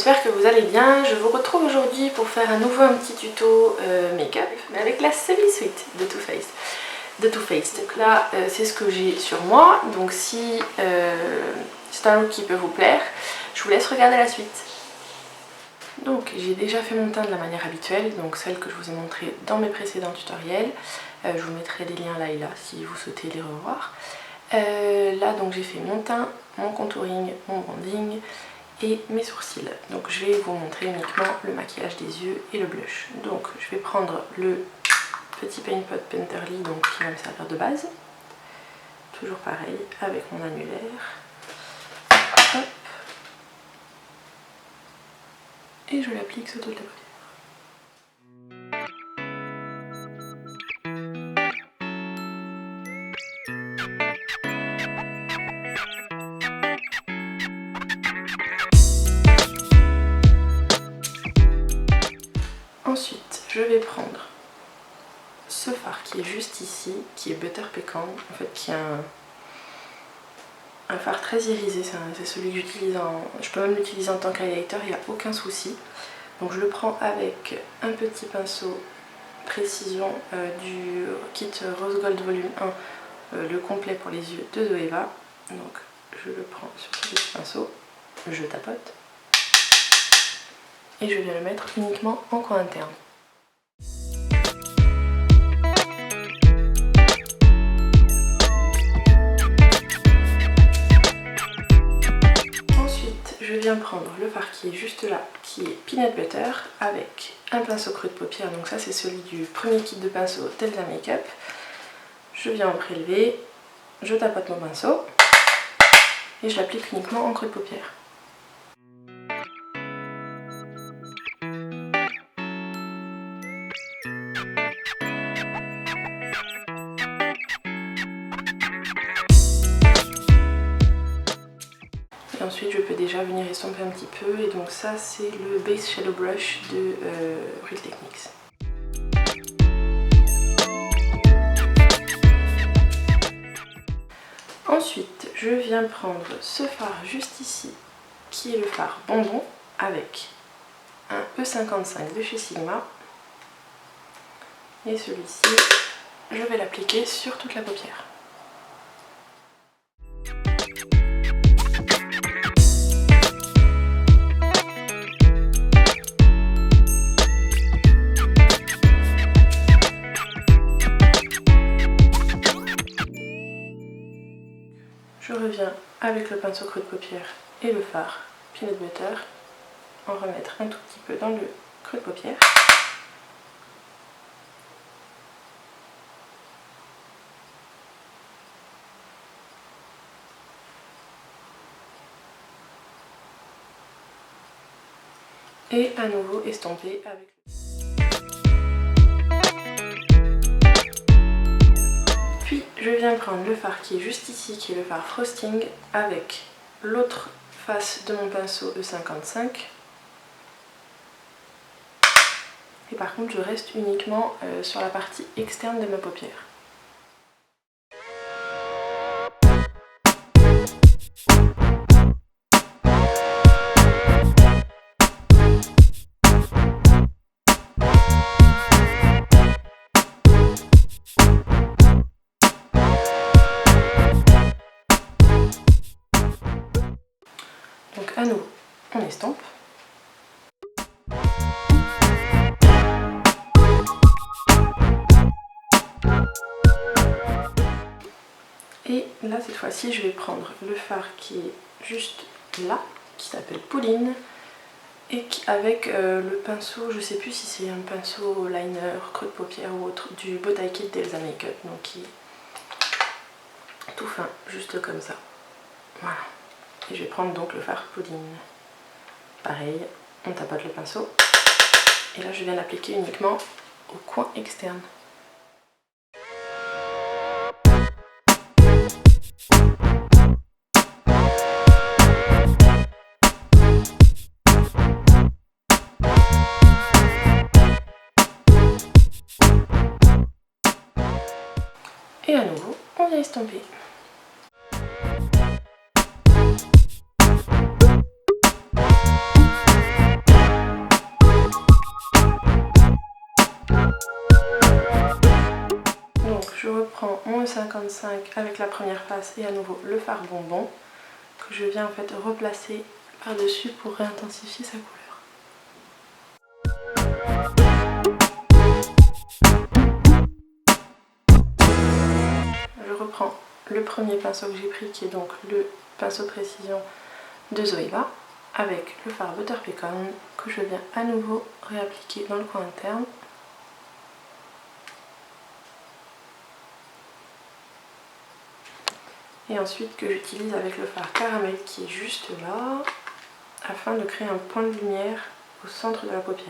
j'espère que vous allez bien. Je vous retrouve aujourd'hui pour faire à nouveau un petit tuto make-up, mais avec la Semi-Sweet de Too Faced. Donc là, c'est ce que j'ai sur moi, donc si c'est un look qui peut vous plaire, je vous laisse regarder la suite. Donc j'ai déjà fait mon teint de la manière habituelle, donc celle que je vous ai montrée dans mes précédents tutoriels. Je vous mettrai des liens là et là si vous souhaitez les revoir. Là donc j'ai fait mon teint, mon contouring, mon branding et mes sourcils. Donc je vais vous montrer uniquement le maquillage des yeux et le blush. Donc je vais prendre le petit Paint Pot Painterly donc qui va me servir de base. Toujours pareil avec mon annulaire. Hop. Et je l'applique sur toute la paupière. Ensuite, je vais prendre ce fard qui est juste ici, qui est Butter Pecan, en fait qui est un fard très irisé, c'est celui que j'utilise je peux même l'utiliser en tant qu'highlighter, il n'y a aucun souci. Donc je le prends avec un petit pinceau précision du kit Rose Gold Volume 1, le complet pour les yeux de Zoeva. Donc je le prends sur ce petit pinceau, je tapote. Et je viens le mettre uniquement en coin interne. Ensuite, je viens prendre le fard qui est juste là, qui est Peanut Butter, avec un pinceau creux de paupière. Donc ça c'est celui du premier kit de pinceau Telza Makeup. Je viens en prélever, je tapote mon pinceau et je l'applique uniquement en creux de paupière. Et ensuite je peux déjà venir estomper un petit peu, et donc ça c'est le Base Shadow Brush de Real Techniques. Ensuite je viens prendre ce fard juste ici, qui est le fard bonbon, avec un E55 de chez Sigma. Et celui-ci, je vais l'appliquer sur toute la paupière. Je reviens avec le pinceau creux de paupière et le fard Peanut Butter, en remettre un tout petit peu dans le creux de paupière. Et à nouveau estomper avec Puis je viens prendre le fard qui est juste ici, qui est le fard Frosting, avec l'autre face de mon pinceau E55. Et par contre je reste uniquement sur la partie externe de ma paupière. Donc à nouveau, on estompe. Et là cette fois-ci je vais prendre le fard qui est juste là, qui s'appelle Pauline, et avec le pinceau, je sais plus si c'est un pinceau liner, creux de paupière ou autre, du Botai Kit Telza Makeup, donc qui est tout fin, juste comme ça. Voilà. Et je vais prendre donc le fard Pauline. Pareil, on tapote le pinceau. Et là je viens l'appliquer uniquement au coin externe. Et à nouveau, on vient estomper. reprends mon E55 avec la première face et à nouveau le fard bonbon que je viens en fait replacer par-dessus pour réintensifier sa couleur. Je reprends le premier pinceau que j'ai pris qui est donc le pinceau précision de Zoeva avec le fard Butter Pecan que je viens à nouveau réappliquer dans le coin interne. Et ensuite que j'utilise avec le fard caramel qui est juste là afin de créer un point de lumière au centre de la paupière.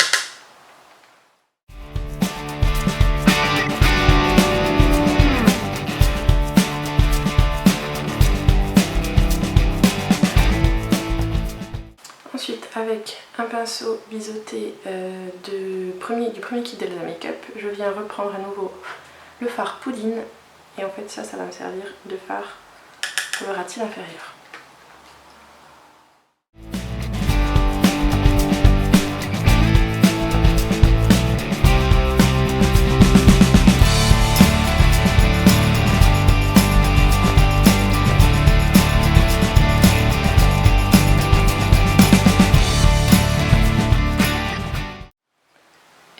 Ensuite, avec un pinceau biseauté du premier kit d'Elsa Makeup, je viens reprendre à nouveau le fard Poudine. Et en fait ça va me servir de fard pour le ratil inférieur.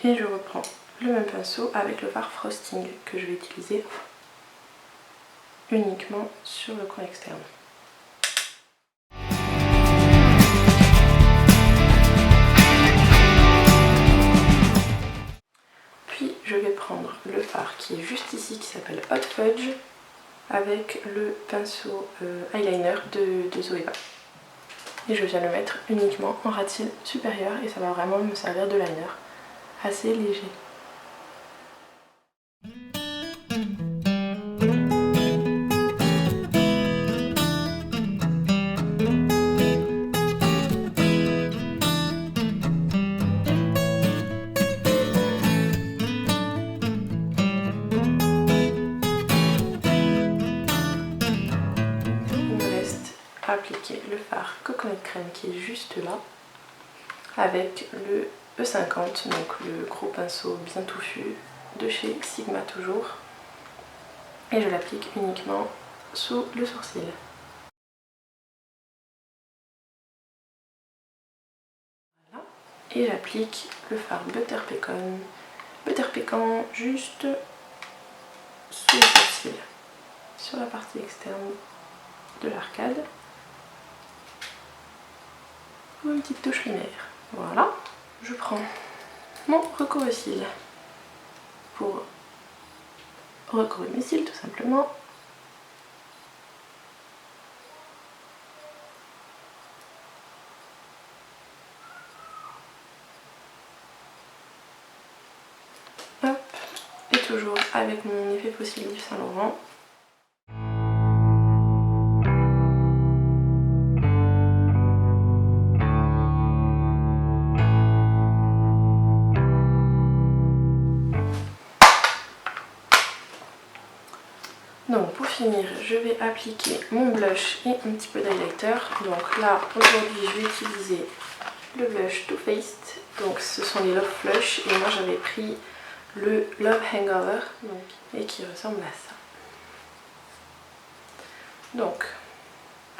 Et je reprends le même pinceau avec le fard Frosting que je vais utiliser uniquement sur le coin externe. Puis je vais prendre le fard qui est juste ici qui s'appelle Hot Fudge avec le pinceau eyeliner de Zoeva. Et je viens le mettre uniquement en ratil supérieur et ça va vraiment me servir de liner assez léger. Appliquer le fard Coconut Crème qui est juste là avec le E50, donc le gros pinceau bien touffu de chez Sigma toujours, et je l'applique uniquement sous le sourcil. Voilà. Et j'applique le fard Butter Pecan juste sous le sourcil, sur la partie externe de l'arcade. Une petite touche lunaire. Voilà. Je prends mon recours aux cils pour recouvrir mes cils tout simplement. Hop. Et toujours avec mon effet faux cils Yves Saint Laurent. Donc pour finir, je vais appliquer mon blush et un petit peu d'highlighter. Donc là, aujourd'hui, je vais utiliser le blush Too Faced. Donc ce sont les Love Flush et moi j'avais pris le Love Hangover et qui ressemble à ça. Donc,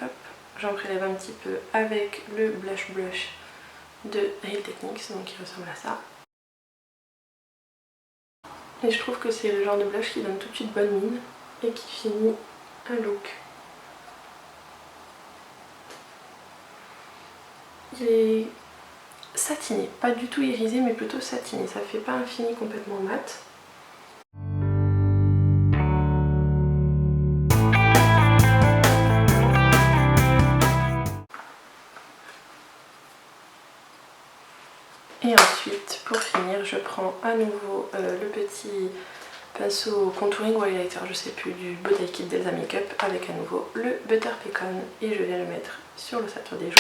hop, j'en prélève un petit peu avec le blush de Real Techniques, donc qui ressemble à ça. Et je trouve que c'est le genre de blush qui donne tout de suite bonne mine et qui finit un look. Il est satiné, pas du tout irisé mais plutôt satiné, ça fait pas un fini complètement mat. Et ensuite, pour finir, je prends à nouveau le petit pinceau contouring ou highlighter, je sais plus, du Body Kit d'Elsa Makeup avec à nouveau le Butter Pecan et je viens le mettre sur l'ossature des joues.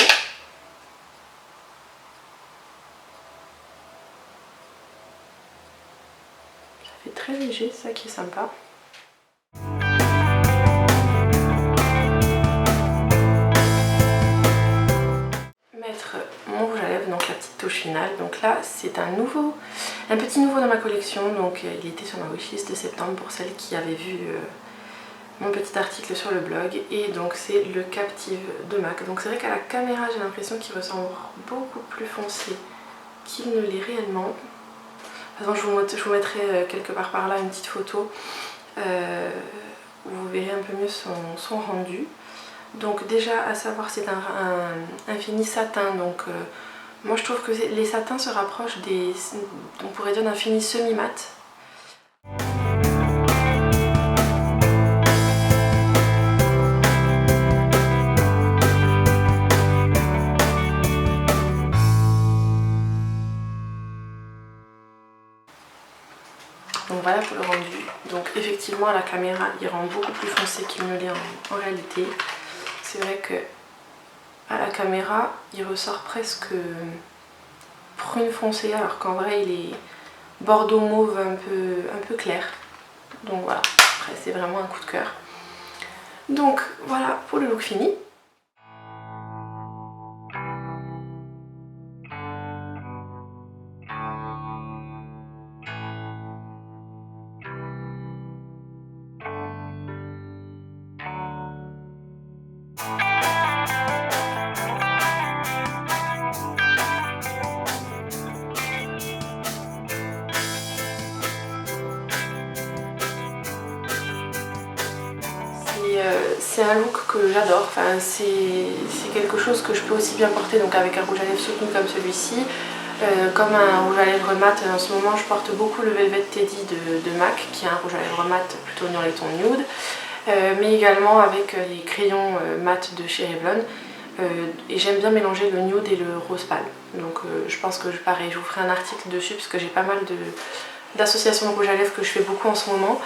Ça fait très léger, c'est ça qui est sympa. Mettre mon rouge à lèvres, donc la petite touche finale. Donc là, c'est un nouveau un petit nouveau dans ma collection, donc il était sur ma wishlist de septembre pour celles qui avaient vu mon petit article sur le blog, et donc c'est le Captive de MAC. Donc c'est vrai qu'à la caméra j'ai l'impression qu'il ressemble beaucoup plus foncé qu'il ne l'est réellement. De toute façon je vous mettrai quelque part par là une petite photo où vous verrez un peu mieux son rendu. Donc déjà à savoir c'est un fini satin, donc moi je trouve que les satins se rapprochent on pourrait dire d'un fini semi-mat. Donc voilà pour le rendu. Donc effectivement à la caméra il rend beaucoup plus foncé qu'il ne l'est en réalité. C'est vrai que à la caméra il ressort presque prune foncé alors qu'en vrai il est bordeaux mauve un peu clair. Donc voilà, après c'est vraiment un coup de cœur. Donc voilà pour le look fini. C'est un look que j'adore, enfin, c'est quelque chose que je peux aussi bien porter donc avec un rouge à lèvres soutenu comme celui-ci, comme un rouge à lèvres mat. En ce moment je porte beaucoup le Velvet Teddy de MAC qui est un rouge à lèvres mat plutôt dans les tons nude, mais également avec les crayons mat de chez Revlon, et j'aime bien mélanger le nude et le rose pâle. Donc je pense que pareil je vous ferai un article dessus parce que j'ai pas mal d'associations de rouge à lèvres que je fais beaucoup en ce moment.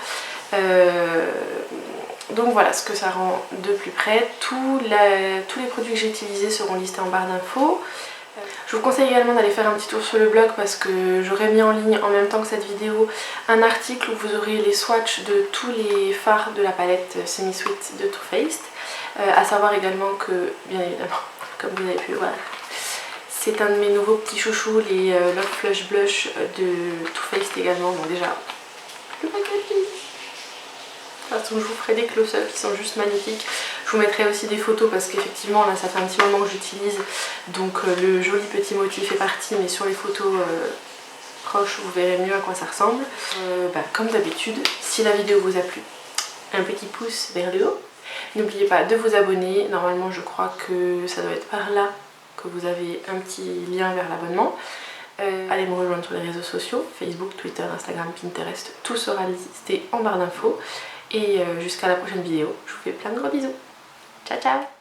Donc voilà ce que ça rend de plus près. Tous les produits que j'ai utilisés seront listés en barre d'infos. Je vous conseille également d'aller faire un petit tour sur le blog parce que j'aurai mis en ligne en même temps que cette vidéo un article où vous aurez les swatchs de tous les fards de la palette Semi Sweet de Too Faced. À savoir également que, bien évidemment, comme vous avez pu le voir, c'est un de mes nouveaux petits chouchous, les Love Flush Blush de Too Faced également. Donc déjà, le packaging. De toute façon, je vous ferai des close-ups qui sont juste magnifiques. Je vous mettrai aussi des photos parce qu'effectivement là ça fait un petit moment que j'utilise, donc le joli petit motif est parti, mais sur les photos proches vous verrez mieux à quoi ça ressemble. Comme d'habitude, si la vidéo vous a plu, un petit pouce vers le haut. N'oubliez pas de vous abonner. Normalement je crois que ça doit être par là que vous avez un petit lien vers l'abonnement. Allez me rejoindre sur les réseaux sociaux, Facebook, Twitter, Instagram, Pinterest, tout sera listé en barre d'infos. Et jusqu'à la prochaine vidéo, je vous fais plein de gros bisous. Ciao ciao!